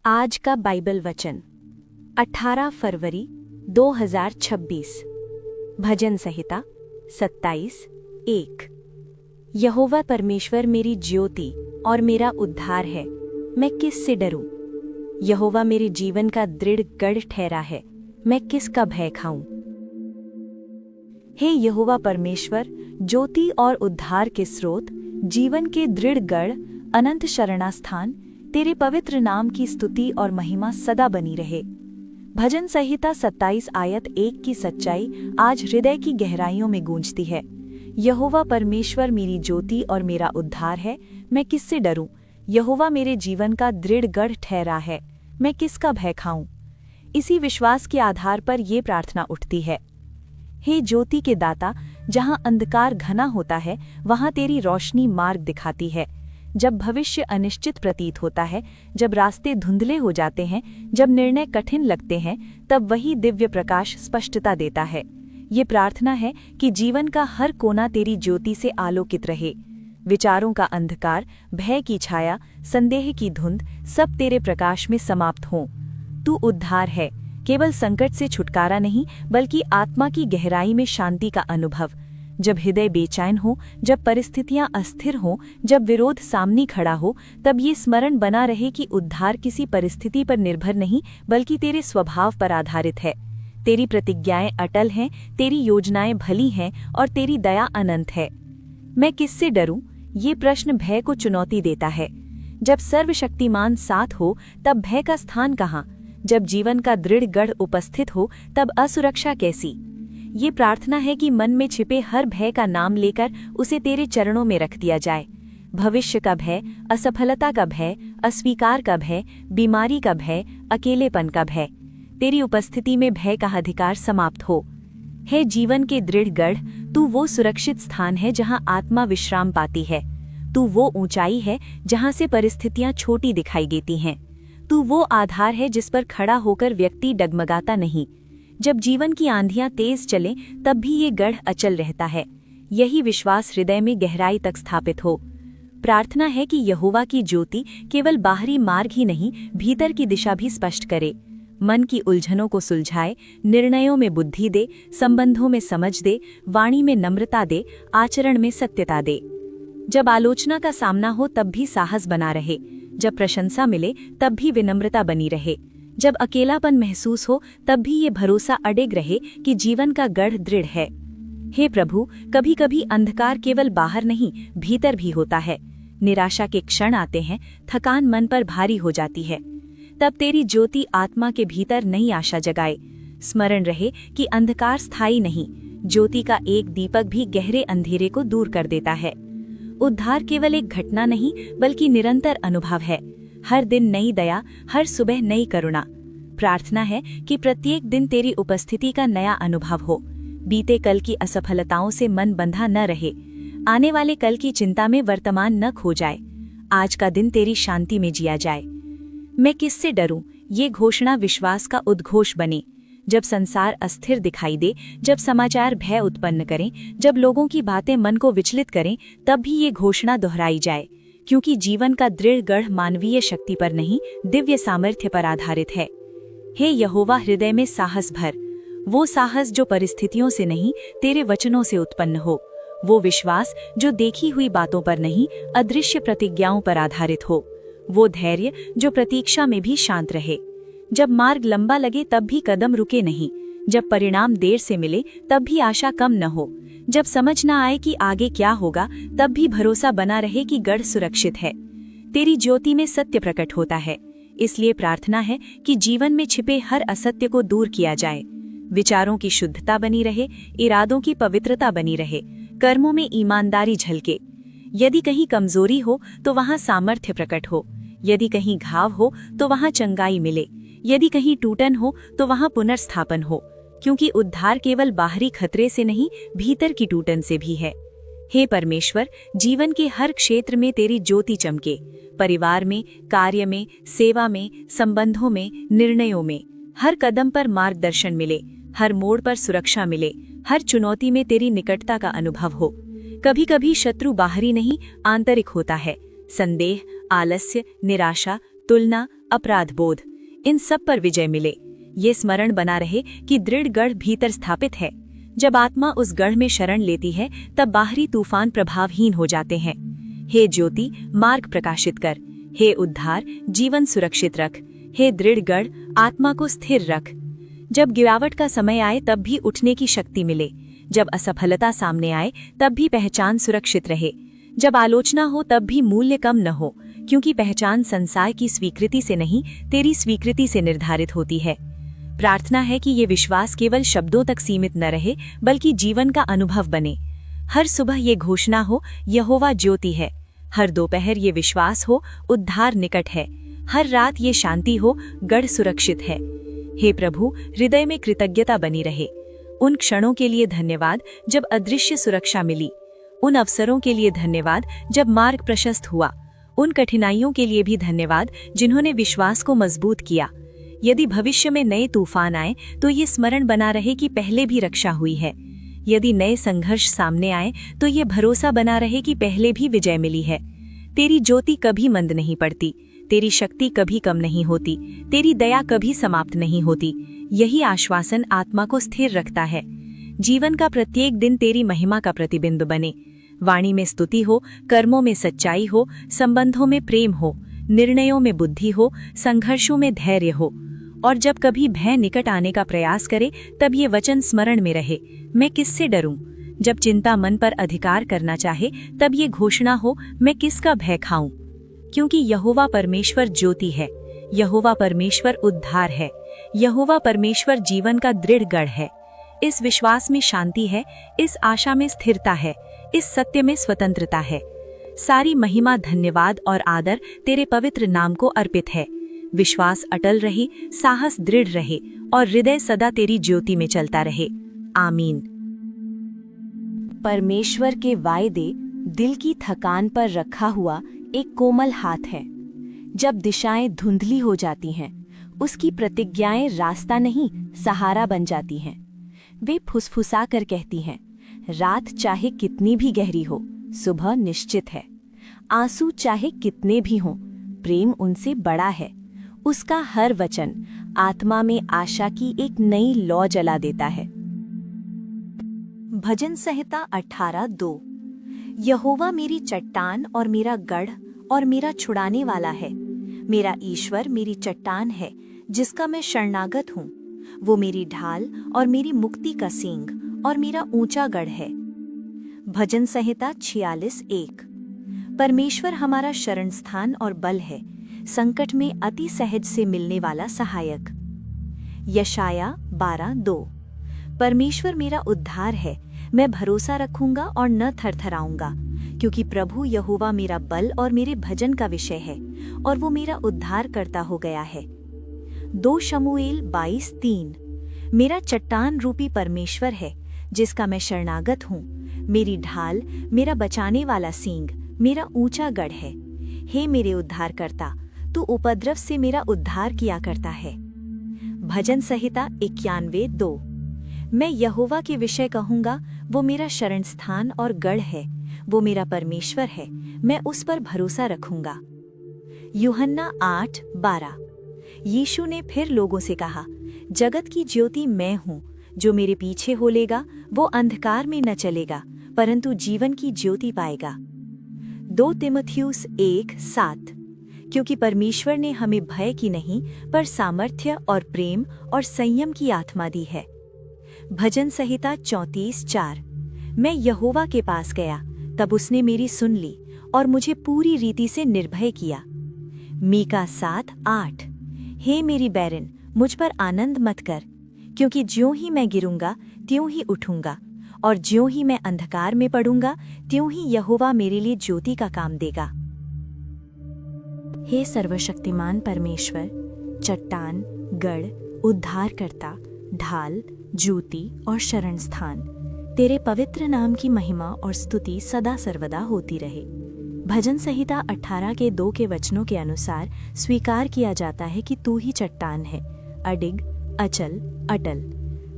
आज का बाइबल वचन 18 फरवरी 2026। भजन संहिता 27:1। यहोवा परमेश्वर मेरी ज्योति और मेरा उद्धार है, मैं किससे डरूं। यहोवा मेरे जीवन का दृढ़ गढ़ ठहरा है, मैं किसका भय खाऊं। हे यहोवा परमेश्वर, ज्योति और उद्धार के स्रोत, जीवन के दृढ़ गढ़, अनंत शरणास्थान, तेरे पवित्र नाम की स्तुति और महिमा सदा बनी रहे। भजन संहिता 27 आयत 1 की सच्चाई आज हृदय की गहराइयों में गूंजती है। यहोवा परमेश्वर मेरी ज्योति और मेरा उद्धार है, मैं किससे डरूं। यहोवा मेरे जीवन का दृढ़ गढ़ ठहरा है, मैं किसका भय खाऊं। इसी विश्वास के आधार पर ये प्रार्थना उठती है। हे ज्योति के दाता, जहां अंधकार घना होता है वहां तेरी रोशनी मार्ग दिखाती है। जब भविष्य अनिश्चित प्रतीत होता है, जब रास्ते धुंधले हो जाते हैं, जब निर्णय कठिन लगते हैं, तब वही दिव्य प्रकाश स्पष्टता देता है। ये प्रार्थना है कि जीवन का हर कोना तेरी ज्योति से आलोकित रहे। विचारों का अंधकार, भय की छाया, संदेह की धुंध सब तेरे प्रकाश में समाप्त हों। तू उद्धार है, केवल संकट से छुटकारा नहीं बल्कि आत्मा की गहराई में शांति का अनुभव। जब हृदय बेचैन हो, जब परिस्थितियां अस्थिर हों, जब विरोध सामने खड़ा हो, तब ये स्मरण बना रहे कि उद्धार किसी परिस्थिति पर निर्भर नहीं बल्कि तेरे स्वभाव पर आधारित है। तेरी प्रतिज्ञाएं अटल हैं, तेरी योजनाएं भली हैं और तेरी दया अनंत है। मैं किससे डरूं? ये प्रश्न भय को चुनौती देता है। जब सर्वशक्तिमान साथ हो तब भय का स्थान कहाँ। जब जीवन का दृढ़ गढ़ उपस्थित हो तब असुरक्षा कैसी। ये प्रार्थना है कि मन में छिपे हर भय का नाम लेकर उसे तेरे चरणों में रख दिया जाए। भविष्य का भय, असफलता का भय, अस्वीकार का भय, बीमारी का भय, अकेलेपन का भय, तेरी उपस्थिति में भय का अधिकार समाप्त हो। है जीवन के दृढ़ गढ़, तू वो सुरक्षित स्थान है जहां आत्मा विश्राम पाती है। तू वो ऊंचाई है जहां से परिस्थितियां छोटी दिखाई देती हैं। तू वो आधार है जिस पर खड़ा होकर व्यक्ति डगमगाता नहीं। जब जीवन की आंधियां तेज चलें तब भी ये गढ़ अचल रहता है। यही विश्वास हृदय में गहराई तक स्थापित हो। प्रार्थना है कि यहोवा की ज्योति केवल बाहरी मार्ग ही नहीं, भीतर की दिशा भी स्पष्ट करे। मन की उलझनों को सुलझाए, निर्णयों में बुद्धि दे, संबंधों में समझ दे, वाणी में नम्रता दे, आचरण में सत्यता दे। जब आलोचना का सामना हो तब भी साहस बना रहे। जब प्रशंसा मिले तब भी विनम्रता बनी रहे। जब अकेलापन महसूस हो तब भी ये भरोसा अडिग रहे कि जीवन का गढ़ दृढ़ है। हे प्रभु, कभी कभी अंधकार केवल बाहर नहीं भीतर भी होता है। निराशा के क्षण आते हैं, थकान मन पर भारी हो जाती है। तब तेरी ज्योति आत्मा के भीतर नई आशा जगाए। स्मरण रहे कि अंधकार स्थायी नहीं, ज्योति का एक दीपक भी गहरे अंधेरे को दूर कर देता है। उद्धार केवल एक घटना नहीं बल्कि निरंतर अनुभव है। हर दिन नई दया, हर सुबह नई करुणा। प्रार्थना है कि प्रत्येक दिन तेरी उपस्थिति का नया अनुभव हो। बीते कल की असफलताओं से मन बंधा न रहे, आने वाले कल की चिंता में वर्तमान न खो जाए। आज का दिन तेरी शांति में जिया जाए। मैं किससे डरूं? ये घोषणा विश्वास का उद्घोष बने। जब संसार अस्थिर दिखाई दे, जब समाचार भय उत्पन्न करें, जब लोगों की बातें मन को विचलित करें, तब भी ये घोषणा दोहराई जाए, क्योंकि जीवन का दृढ़ गढ़ मानवीय शक्ति पर नहीं, दिव्य सामर्थ्य पर आधारित है। हे यहोवा, हृदय में साहस भर, वो साहस जो परिस्थितियों से नहीं तेरे वचनों से उत्पन्न हो। वो विश्वास जो देखी हुई बातों पर नहीं, अदृश्य प्रतिज्ञाओं पर आधारित हो। वो धैर्य जो प्रतीक्षा में भी शांत रहे। जब मार्ग लंबा लगे तब भी कदम रुके नहीं। जब परिणाम देर से मिले तब भी आशा कम न हो। जब समझ न आए कि आगे क्या होगा तब भी भरोसा बना रहे कि गढ़ सुरक्षित है। तेरी ज्योति में सत्य प्रकट होता है। इसलिए प्रार्थना है कि जीवन में छिपे हर असत्य को दूर किया जाए। विचारों की शुद्धता बनी रहे, इरादों की पवित्रता बनी रहे, कर्मों में ईमानदारी झलके। यदि कहीं कमजोरी हो तो वहां सामर्थ्य प्रकट हो। यदि कहीं घाव हो तो वहां चंगाई मिले। यदि कहीं टूटन हो तो वहां पुनर्स्थापन हो, क्योंकि उद्धार केवल बाहरी खतरे से नहीं, भीतर की टूटन से भी है। हे परमेश्वर, जीवन के हर क्षेत्र में तेरी ज्योति चमके। परिवार में, कार्य में, सेवा में, संबंधों में, निर्णयों में। हर कदम पर मार्गदर्शन मिले, हर मोड़ पर सुरक्षा मिले, हर चुनौती में तेरी निकटता का अनुभव हो। कभी कभी शत्रु बाहरी नहीं आंतरिक होता है। संदेह, आलस्य, निराशा, तुलना, अपराध बोध, इन सब पर विजय मिले। ये स्मरण बना रहे कि दृढ़ गढ़ भीतर स्थापित है। जब आत्मा उस गढ़ में शरण लेती है तब बाहरी तूफान प्रभावहीन हो जाते हैं। हे ज्योति, मार्ग प्रकाशित कर। हे उद्धार, जीवन सुरक्षित रख। हे दृढ़ गढ़, आत्मा को स्थिर रख। जब गिरावट का समय आए तब भी उठने की शक्ति मिले। जब असफलता सामने आए तब भी पहचान सुरक्षित रहे। जब आलोचना हो तब भी मूल्य कम न हो, क्योंकि पहचान संसार की स्वीकृति से नहीं, तेरी स्वीकृति से निर्धारित होती है। प्रार्थना है कि ये विश्वास केवल शब्दों तक सीमित न रहे, बल्कि जीवन का अनुभव बने। हर सुबह ये घोषणा हो, यहोवा ज्योति है। हर दोपहर ये विश्वास हो, उद्धार निकट है। हर रात ये शांति हो, गढ़ सुरक्षित है। हे प्रभु, हृदय में कृतज्ञता बनी रहे। उन क्षणों के लिए धन्यवाद जब अदृश्य सुरक्षा मिली। उन अवसरों के लिए धन्यवाद जब मार्ग प्रशस्त हुआ। उन कठिनाइयों के लिए भी धन्यवाद जिन्होंने विश्वास को मजबूत किया। यदि भविष्य में नए तूफान आए तो ये स्मरण बना रहे कि पहले भी रक्षा हुई है। यदि नए संघर्ष सामने आए तो ये भरोसा बना रहे कि पहले भी विजय मिली है। तेरी ज्योति कभी मंद नहीं पड़ती, तेरी शक्ति कभी कम नहीं होती, तेरी दया कभी समाप्त नहीं होती। यही आश्वासन आत्मा को स्थिर रखता है। जीवन का प्रत्येक दिन तेरी महिमा का प्रतिबिंब बने। वाणी में स्तुति हो, कर्मों में सच्चाई हो, संबंधों में प्रेम हो, निर्णयों में बुद्धि हो, संघर्षों में धैर्य हो। और जब कभी भय निकट आने का प्रयास करे तब ये वचन स्मरण में रहे, मैं किससे डरूं। जब चिंता मन पर अधिकार करना चाहे तब ये घोषणा हो, मैं किसका भय खाऊं। क्योंकि यहोवा परमेश्वर ज्योति है, यहोवा परमेश्वर उद्धार है, यहोवा परमेश्वर जीवन का दृढ़ गढ़ है। इस विश्वास में शांति है, इस आशा में स्थिरता है, इस सत्य में स्वतंत्रता है। सारी महिमा, धन्यवाद और आदर तेरे पवित्र नाम को अर्पित है। विश्वास अटल रहे, साहस दृढ़ रहे और हृदय सदा तेरी ज्योति में चलता रहे। आमीन। परमेश्वर के वायदे दिल की थकान पर रखा हुआ एक कोमल हाथ है। जब दिशाएं धुंधली हो जाती हैं, उसकी प्रतिज्ञाएं रास्ता नहीं, सहारा बन जाती हैं। वे फुसफुसा कर कहती हैं, रात चाहे कितनी भी गहरी हो, सुबह निश्चित है। आंसू चाहे कितने भी हों, प्रेम उनसे बड़ा है। उसका हर वचन आत्मा में आशा की एक नई लौ जला देता है। भजन संहिता 18:2। यहोवा मेरी चट्टान और मेरा गढ़ और मेरा छुड़ाने वाला है। मेरा ईश्वर मेरी चट्टान है, जिसका मैं शरणागत हूँ। वो मेरी ढाल और मेरी मुक्ति का सींग और मेरा ऊंचा गढ़ है। भजन संहिता 46:1। परमेश्वर हमारा शरण स्थान और बल है, संकट में अति सहज से मिलने वाला सहायक। यशाया 12:2। परमेश्वर मेरा उद्धार है, मैं भरोसा रखूंगा और न थरथराऊंगा, क्योंकि प्रभु यहोवा मेरा बल और मेरे भजन का विषय है और वो मेरा उद्धार करता हो गया है। 2 शमूएल 22:3। मेरा चट्टान रूपी परमेश्वर है, जिसका मैं शरणागत हूँ। मेरी ढाल, मेरा बचाने वाला सींग, मेरा ऊंचा गढ़ है। हे मेरे उद्धारकर्ता, तू उपद्रव से मेरा उद्धार किया करता है। भजन संहिता 91:2। मैं यहोवा के विषय कहूँगा, वो मेरा शरण स्थान और गढ़ है, वो मेरा परमेश्वर है, मैं उस पर भरोसा रखूंगा। यूहन्ना 8:12। यीशु ने फिर लोगों से कहा, जगत की ज्योति मैं हूँ, जो मेरे पीछे हो लेगा वो अंधकार में न चलेगा, परंतु जीवन की ज्योति पाएगा। 2 तीमुथियुस 1:7। क्योंकि परमेश्वर ने हमें भय की नहीं, पर सामर्थ्य और प्रेम और संयम की आत्मा दी है। भजन संहिता 34:4। मैं यहोवा के पास गया, तब उसने मेरी सुन ली और मुझे पूरी रीति से निर्भय किया। मीका 7:8। हे मेरी बैरन, मुझ पर आनंद मत कर, क्योंकि ज्यों ही मैं गिरूंगा त्यों ही उठूंगा, और ज्यों ही मैं अंधकार में पड़ूंगा त्यों ही यहोवा मेरे लिए ज्योति का काम देगा। हे सर्वशक्तिमान परमेश्वर, चट्टान, गढ़, उद्धारकर्ता, ढाल, ज्योति और शरण स्थान, तेरे पवित्र नाम की महिमा और स्तुति सदा सर्वदा होती रहे। भजन संहिता 18 के 2 के वचनों के अनुसार स्वीकार किया जाता है कि तू ही चट्टान है, अडिग, अचल, अटल।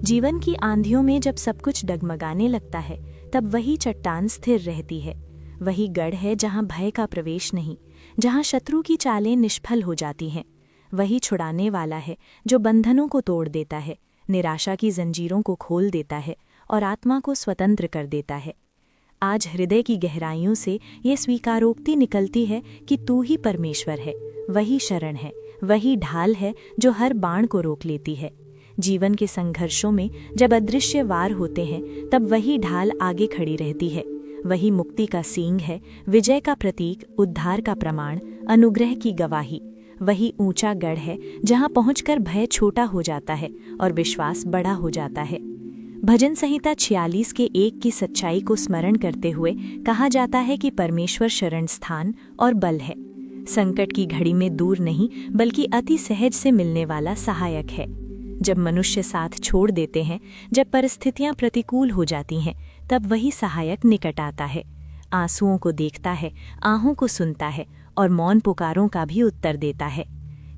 जीवन की आंधियों में जब सब कुछ डगमगाने लगता है, तब वही चट्टान स्थिर रहती है। वही गढ़ है जहाँ भय का प्रवेश नहीं, जहाँ शत्रु की चालें निष्फल हो जाती हैं। वही छुड़ाने वाला है जो बंधनों को तोड़ देता है, निराशा की जंजीरों को खोल देता है और आत्मा को स्वतंत्र कर देता है। आज हृदय की गहराइयों से ये स्वीकारोक्ति निकलती है कि तू ही परमेश्वर है, वही शरण है, वही ढाल है जो हर बाण को रोक लेती है। जीवन के संघर्षों में जब अदृश्य वार होते हैं, तब वही ढाल आगे खड़ी रहती है। वही मुक्ति का सींग है, विजय का प्रतीक, उद्धार का प्रमाण, अनुग्रह की गवाही। वही ऊंचा गढ़ है जहां पहुंचकर भय छोटा हो जाता है और विश्वास बड़ा हो जाता है। भजन संहिता 46 के 1 की सच्चाई को स्मरण करते हुए कहा जाता है कि परमेश्वर शरण स्थान और बल है। संकट की घड़ी में दूर नहीं बल्कि अति सहज से मिलने वाला सहायक है। जब मनुष्य साथ छोड़ देते हैं, जब परिस्थितियां प्रतिकूल हो जाती हैं, तब वही सहायक निकट आता है, आंसुओं को देखता है, आहों को सुनता है और मौन पुकारों का भी उत्तर देता है।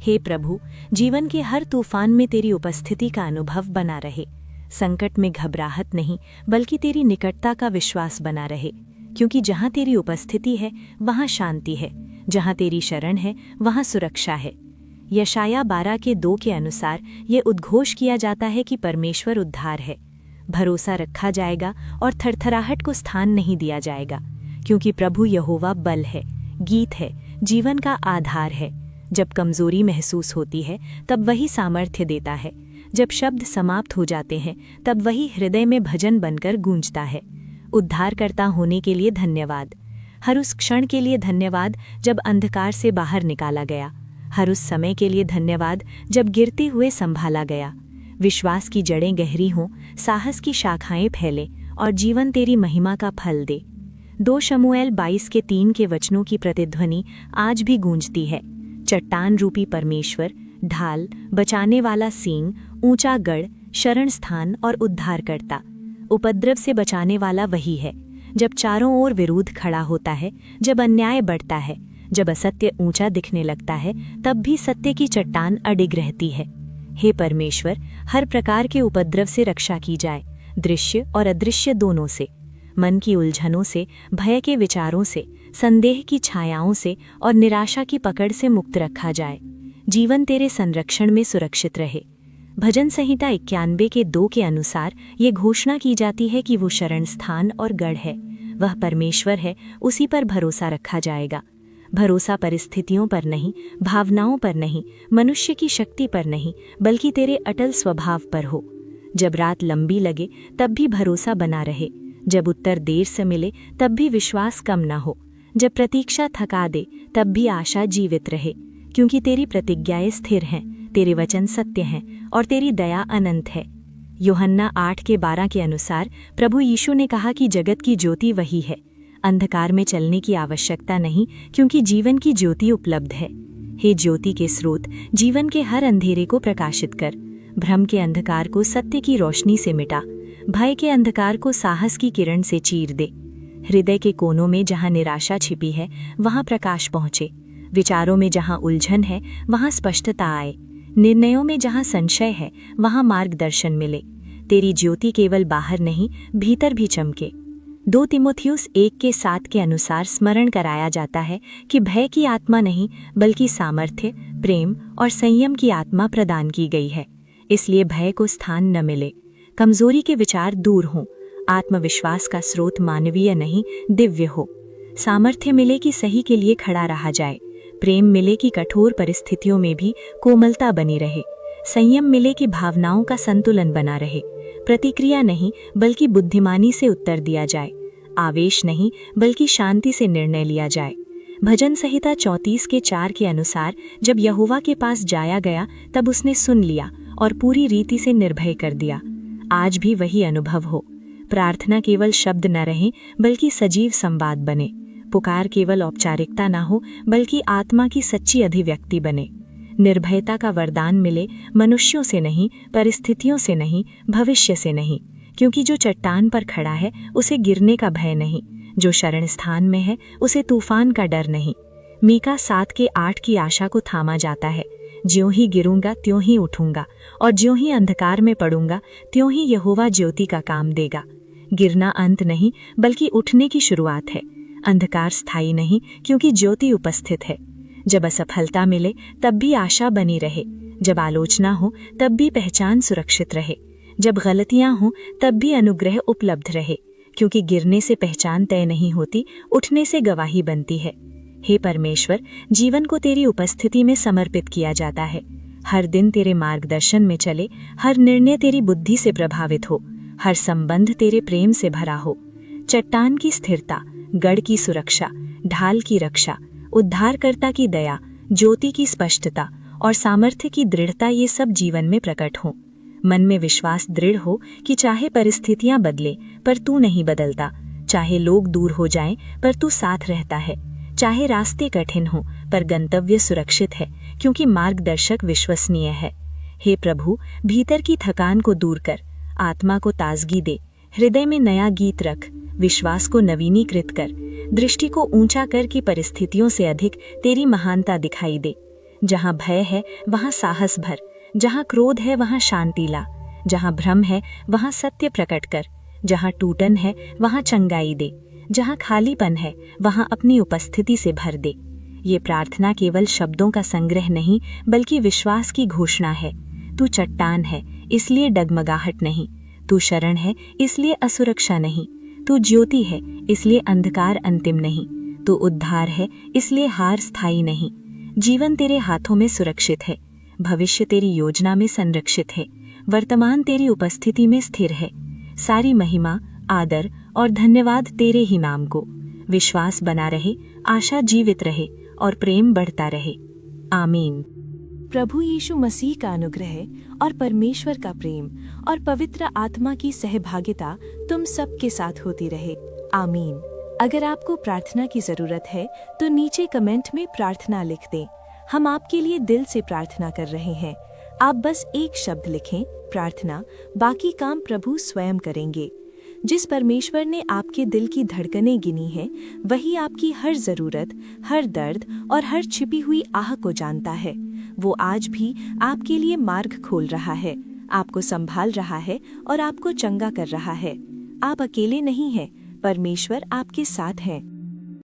हे प्रभु, जीवन के हर तूफान में तेरी उपस्थिति का अनुभव बना रहे। संकट में घबराहट नहीं बल्कि तेरी निकटता का विश्वास बना रहे, क्योंकि जहाँ तेरी उपस्थिति है वहाँ शांति है, जहाँ तेरी शरण है वहाँ सुरक्षा है। यशाया 12 के 2 के अनुसार ये उद्घोष किया जाता है कि परमेश्वर उद्धार है। भरोसा रखा जाएगा और थरथराहट को स्थान नहीं दिया जाएगा, क्योंकि प्रभु यहोवा बल है, गीत है, जीवन का आधार है। जब कमजोरी महसूस होती है तब वही सामर्थ्य देता है। जब शब्द समाप्त हो जाते हैं तब वही हृदय में भजन बनकर गूंजता है। उद्धारकर्ता होने के लिए धन्यवाद। हर उस क्षण के लिए धन्यवाद जब अंधकार से बाहर निकाला गया। हर उस समय के लिए धन्यवाद जब गिरते हुए संभाला गया। विश्वास की जड़ें गहरी हों, साहस की शाखाएं फैले और जीवन तेरी महिमा का फल दे। 2 शमूएल 22 के 3 के वचनों की प्रतिध्वनि आज भी गूंजती है। चट्टान रूपी परमेश्वर, ढाल, बचाने वाला सींग, ऊंचा गढ़, शरण स्थान और उद्धारकर्ता। उपद्रव से बचाने वाला वही है। जब चारों ओर विरोध खड़ा होता है, जब अन्याय बढ़ता है, जब असत्य ऊंचा दिखने लगता है, तब भी सत्य की चट्टान अडिग रहती है। हे परमेश्वर, हर प्रकार के उपद्रव से रक्षा की जाए, दृश्य और अदृश्य दोनों से। मन की उलझनों से, भय के विचारों से, संदेह की छायाओं से और निराशा की पकड़ से मुक्त रखा जाए। जीवन तेरे संरक्षण में सुरक्षित रहे। भजन संहिता 91 के 2 के अनुसार ये घोषणा की जाती है कि वो शरण स्थान और गढ़ है, वह परमेश्वर है, उसी पर भरोसा रखा जाएगा। भरोसा परिस्थितियों पर नहीं, भावनाओं पर नहीं, मनुष्य की शक्ति पर नहीं, बल्कि तेरे अटल स्वभाव पर हो। जब रात लंबी लगे तब भी भरोसा बना रहे, जब उत्तर देर से मिले तब भी विश्वास कम न हो, जब प्रतीक्षा थका दे तब भी आशा जीवित रहे, क्योंकि तेरी प्रतिज्ञाएं स्थिर हैं, तेरे वचन सत्य हैं और तेरी दया अनंत है। यूहन्ना 8 के 12 के अनुसार प्रभु यीशु ने कहा कि जगत की ज्योति वही है। अंधकार में चलने की आवश्यकता नहीं, क्योंकि जीवन की ज्योति उपलब्ध है। हे ज्योति के स्रोत, जीवन के हर अंधेरे को प्रकाशित कर। भ्रम के अंधकार को सत्य की रोशनी से मिटा, भय के अंधकार को साहस की किरण से चीर दे। हृदय के कोनों में जहाँ निराशा छिपी है वहाँ प्रकाश पहुँचे। विचारों में जहाँ उलझन है वहाँ स्पष्टता आए। निर्णयों में जहाँ संशय है वहाँ मार्गदर्शन मिले। तेरी ज्योति केवल बाहर नहीं, भीतर भी चमके। 2 तीमुथियुस 1 के 7 के अनुसार स्मरण कराया जाता है कि भय की आत्मा नहीं बल्कि सामर्थ्य, प्रेम और संयम की आत्मा प्रदान की गई है। इसलिए भय को स्थान न मिले। कमजोरी के विचार दूर हों। आत्मविश्वास का स्रोत मानवीय नहीं, दिव्य हो। सामर्थ्य मिले कि सही के लिए खड़ा रहा जाए। प्रेम मिले कि कठोर परिस्थितियों में भी कोमलता बनी रहे। संयम मिले कि भावनाओं का संतुलन बना रहे। प्रतिक्रिया नहीं बल्कि बुद्धिमानी से उत्तर दिया जाए। आवेश नहीं बल्कि शांति से निर्णय लिया जाए। भजन संहिता 34 के 4 के अनुसार जब यहोवा के पास जाया गया तब उसने सुन लिया और पूरी रीति से निर्भय कर दिया। आज भी वही अनुभव हो। प्रार्थना केवल शब्द न रहे बल्कि सजीव संवाद बने। पुकार केवल औपचारिकता ना हो बल्कि आत्मा की सच्ची अभिव्यक्ति बने। निर्भयता का वरदान मिले, मनुष्यों से नहीं, परिस्थितियों से नहीं, भविष्य से नहीं, क्योंकि जो चट्टान पर खड़ा है उसे गिरने का भय नहीं, जो शरण स्थान में है उसे तूफान का डर नहीं। मीका 7 के 8 की आशा को थामा जाता है। ज्यों ही गिरूंगा त्यों ही उठूंगा और ज्यों ही अंधकार में पड़ूंगा त्यों ही यहोवा ज्योति का काम देगा। गिरना अंत नहीं बल्कि उठने की शुरुआत है। अंधकार स्थायी नहीं, क्योंकि ज्योति उपस्थित है। जब असफलता मिले तब भी आशा बनी रहे, जब आलोचना हो तब भी पहचान सुरक्षित रहे, जब गलतियां हो तब भी अनुग्रह उपलब्ध रहे, क्योंकि गिरने से पहचान तय नहीं होती, उठने से गवाही बनती है। हे परमेश्वर, जीवन को तेरी उपस्थिति में समर्पित किया जाता है। हर दिन तेरे मार्गदर्शन में चले, हर निर्णय तेरी बुद्धि से प्रभावित हो, हर संबंध तेरे प्रेम से भरा हो। चट्टान की स्थिरता, गढ़ की सुरक्षा, ढाल की रक्षा, उद्धारकर्ता की दया, ज्योति की स्पष्टता और सामर्थ्य की दृढ़ता, ये सब जीवन में प्रकट हो। मन में विश्वास दृढ़ हो कि चाहे परिस्थितियां बदले पर तू नहीं बदलता, चाहे लोग दूर हो जाएं पर तू साथ रहता है, चाहे रास्ते कठिन हो पर गंतव्य सुरक्षित है, क्योंकि मार्गदर्शक विश्वसनीय है। हे प्रभु, भीतर की थकान को दूर कर, आत्मा को ताजगी दे, हृदय में नया गीत रख, विश्वास को नवीनीकृत कर, दृष्टि को ऊंचा कर कि परिस्थितियों से अधिक तेरी महानता दिखाई दे। जहाँ भय है वहाँ साहस भर, जहाँ क्रोध है वहाँ शांति ला, जहाँ भ्रम है वहाँ सत्य प्रकट कर, जहाँ टूटन है वहाँ चंगाई दे, जहाँ खालीपन है वहाँ अपनी उपस्थिति से भर दे। ये प्रार्थना केवल शब्दों का संग्रह नहीं, बल्कि विश्वास की घोषणा है। तू चट्टान है, इसलिए डगमगाहट नहीं, तू शरण है, इसलिए असुरक्षा नहीं, तू ज्योति है, इसलिए अंधकार अंतिम नहीं, तू उद्धार है, इसलिए हार स्थायी नहीं। जीवन तेरे हाथों में सुरक्षित है, भविष्य तेरी योजना में संरक्षित है, वर्तमान तेरी उपस्थिति में स्थिर है। सारी महिमा, आदर और धन्यवाद तेरे ही नाम को। विश्वास बना रहे, आशा जीवित रहे और प्रेम बढ़ता रहे। आमीन। प्रभु यीशु मसीह का अनुग्रह और परमेश्वर का प्रेम और पवित्र आत्मा की सहभागिता तुम सबके साथ होती रहे। आमीन। अगर आपको प्रार्थना की जरूरत है तो नीचे कमेंट में प्रार्थना लिख दें। हम आपके लिए दिल से प्रार्थना कर रहे हैं। आप बस एक शब्द लिखें, प्रार्थना, बाकी काम प्रभु स्वयं करेंगे। जिस परमेश्वर ने आपके दिल की धड़कनें गिनी हैं, वही आपकी हर जरूरत, हर दर्द और हर छिपी हुई आह को जानता है। वो आज भी आपके लिए मार्ग खोल रहा है, आपको संभाल रहा है और आपको चंगा कर रहा है। आप अकेले नहीं हैं, परमेश्वर आपके साथ हैं।